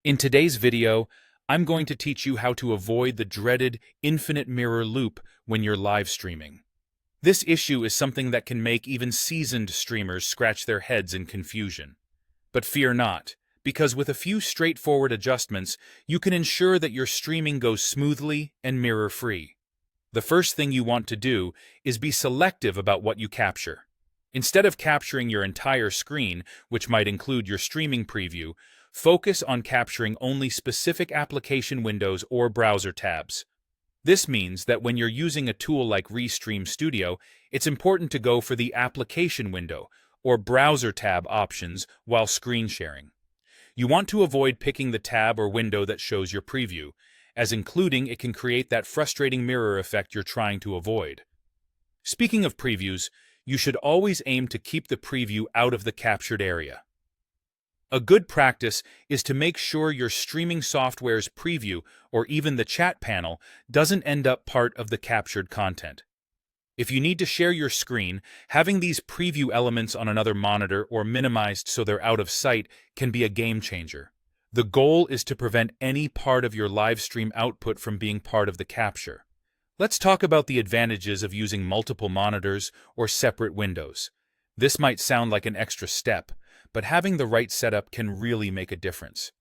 In today's video, I'm going to teach you how to avoid the dreaded infinite mirror loop when you're live streaming. This issue is something that can make even seasoned streamers scratch their heads in confusion. But fear not, because with a few straightforward adjustments, you can ensure that your streaming goes smoothly and mirror-free. The first thing you want to do is be selective about what you capture. Instead of capturing your entire screen, which might include your streaming preview, focus on capturing only specific application windows or browser tabs. This means that when you're using a tool like Restream Studio, it's important to go for the application window or browser tab options while screen sharing. You want to avoid picking the tab or window that shows your preview, as including it can create that frustrating mirror effect you're trying to avoid. Speaking of previews, you should always aim to keep the preview out of the captured area. A good practice is to make sure your streaming software's preview or even the chat panel doesn't end up part of the captured content. If you need to share your screen, having these preview elements on another monitor or minimized so they're out of sight can be a game changer. The goal is to prevent any part of your live stream output from being part of the capture. Let's talk about the advantages of using multiple monitors or separate windows. This might sound like an extra step, but having the right setup can really make a difference.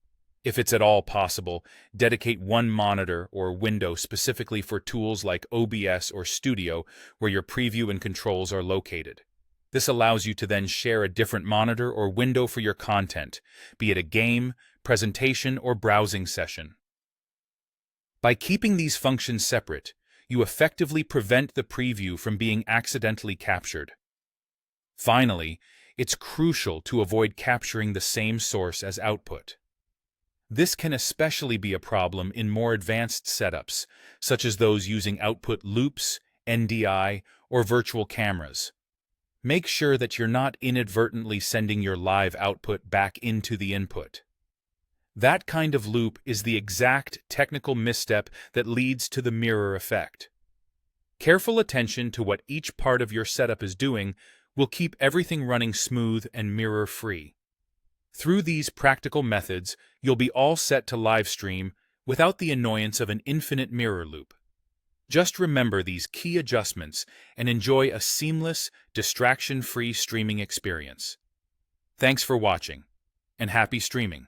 If it's at all possible, dedicate one monitor or window specifically for tools like OBS or Studio where your preview and controls are located. This allows you to then share a different monitor or window for your content, be it a game, presentation, or browsing session. By keeping these functions separate, you effectively prevent the preview from being accidentally captured. Finally, it's crucial to avoid capturing the same source as output. This can especially be a problem in more advanced setups, such as those using output loops, NDI, or virtual cameras. Make sure that you're not inadvertently sending your live output back into the input. That kind of loop is the exact technical misstep that leads to the mirror effect. Careful attention to what each part of your setup is doing will keep everything running smooth and mirror-free. Through these practical methods, you'll be all set to live stream without the annoyance of an infinite mirror loop. Just remember these key adjustments and enjoy a seamless, distraction-free streaming experience. Thanks for watching, and happy streaming!